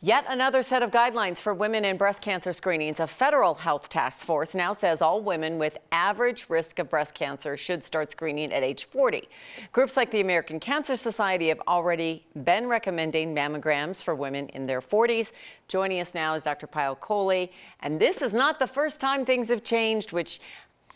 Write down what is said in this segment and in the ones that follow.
Yet another set of guidelines for women in breast cancer screenings. A federal health task force now says all women with average risk of breast cancer should start screening at age 40. Groups like the American Cancer Society have already been recommending mammograms for women in their 40s. Joining us now is Dr. Payal Kohli. And this is not the first time things have changed, which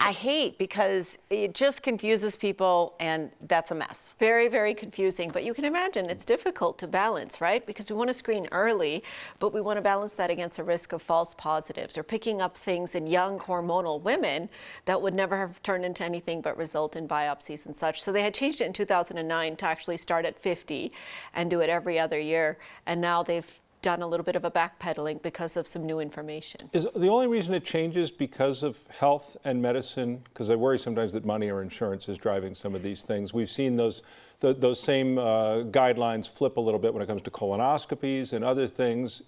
I hate because it just confuses people, and that's a mess. Very, very confusing. But you can imagine it's difficult to balance, right? Because we want to screen early, but we want to balance that against a risk of false positives or picking up things in young hormonal women that would never have turned into anything but result in biopsies and such. So they had changed it in 2009 to actually start at 50 and do it every other year. And now they've done a little bit of a backpedaling because of some new information. Is the only reason it changes because of health and medicine? Because I worry sometimes that money or insurance is driving some of these things. We've seen those same guidelines flip a little bit when it comes to colonoscopies and other things.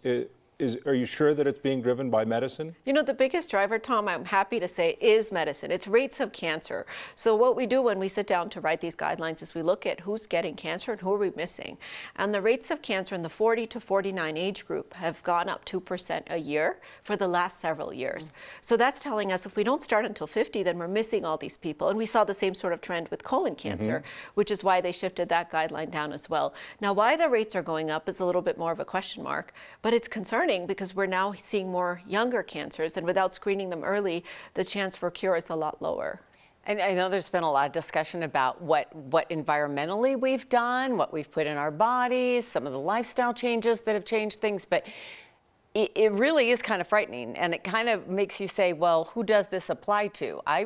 Are you sure that it's being driven by medicine? You know, the biggest driver, Tom, I'm happy to say, is medicine. It's rates of cancer. So what we do when we sit down to write these guidelines is we look at who's getting cancer and who are we missing. And the rates of cancer in the 40 to 49 age group have gone up 2% a year for the last several years. So that's telling us if we don't start until 50, then we're missing all these people. And we saw the same sort of trend with colon cancer, which is why they shifted that guideline down as well. Now, why the rates are going up is a little bit more of a question mark, but it's concerning because we're now seeing more younger cancers, and without screening them early, the chance for cure is a lot lower. And I know there's been a lot of discussion about what environmentally we've done, what we've put in our bodies, some of the lifestyle changes that have changed things, but it really is kind of frightening, and it kind of makes you say, well, who does this apply to? I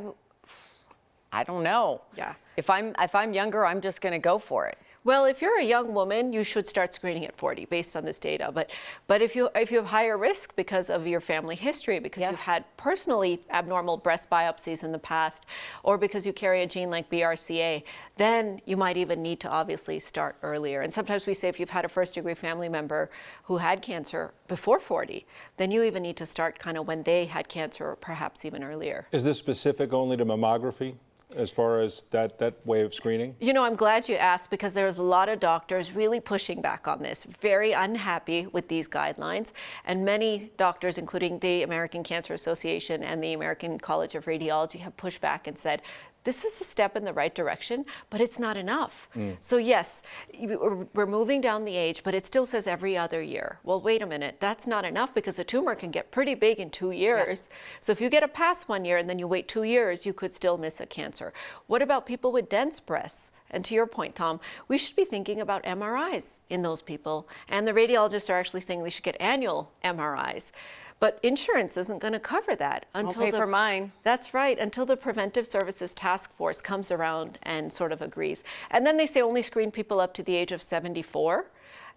don't know. Yeah. If I'm younger, I'm just going to go for it. Well, if you're a young woman, you should start screening at 40 based on this data. But if you have higher risk because of your family history, because you've had personally abnormal breast biopsies in the past, or because you carry a gene like BRCA, then you might even need to obviously start earlier. And sometimes we say if you've had a first-degree family member who had cancer before 40, then you even need to start kind of when they had cancer, or perhaps even earlier. Is this specific only to mammography as far as that way of screening? You know, I'm glad you asked because there's a lot of doctors really pushing back on this, very unhappy with these guidelines. And many doctors, including the American Cancer Association and the American College of Radiology, have pushed back and said, this is a step in the right direction, but it's not enough. So yes, we're moving down the age, but it still says every other year. Well, wait a minute, that's not enough because a tumor can get pretty big in 2 years. Yeah. So if you get a pass 1 year and then you wait 2 years, you could still miss a cancer. What about people with dense breasts? And to your point, Tom, we should be thinking about MRIs in those people. And the radiologists are actually saying they should get annual MRIs. But insurance isn't going to cover that until I'll pay for mine. That's right, until the Preventive Services Task Force comes around and sort of agrees. And then they say only screen people up to the age of 74.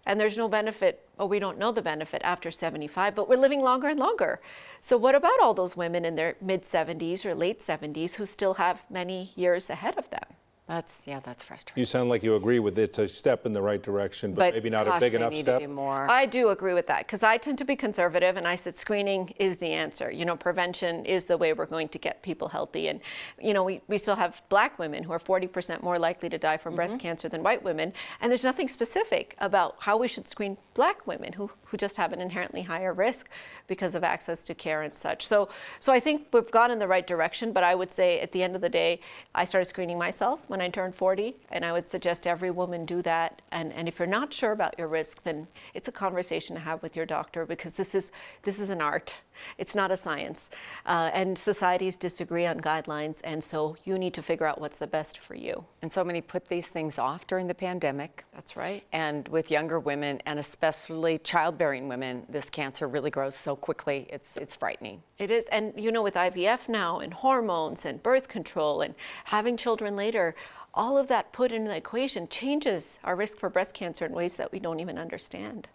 And there's no benefit, or we don't know the benefit after 75, but we're living longer and longer. So what about all those women in their mid-70s or late 70s who still have many years ahead of them? That's frustrating. You sound like you agree with it's a step in the right direction, but maybe not a big enough step. To do more. I do agree with that because I tend to be conservative, and I said screening is the answer. You know, prevention is the way we're going to get people healthy. And, you know, we still have Black women who are 40% more likely to die from breast cancer than white women. And there's nothing specific about how we should screen Black women who just have an inherently higher risk because of access to care and such. So I think we've gone in the right direction, but I would say at the end of the day, I started screening myself when I turned 40, and I would suggest every woman do that. And if you're not sure about your risk, then it's a conversation to have with your doctor because this is an art. It's not a science. And societies disagree on guidelines, and so you need to figure out what's the best for you. And so many put these things off during the pandemic. That's right. And with younger women, and especially childbearing women, this cancer really grows so quickly. It's frightening. It is. And you know, with IVF now and hormones and birth control and having children later, all of that put in the equation changes our risk for breast cancer in ways that we don't even understand.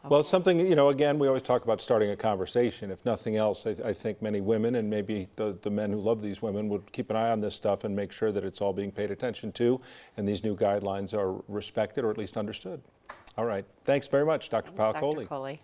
Well, it's something, you know, again, we always talk about starting a conversation. If nothing else, I think many women and maybe the men who love these women would keep an eye on this stuff and make sure that it's all being paid attention to and these new guidelines are respected or at least understood. All right. Thanks very much, Dr. Payal Kohli.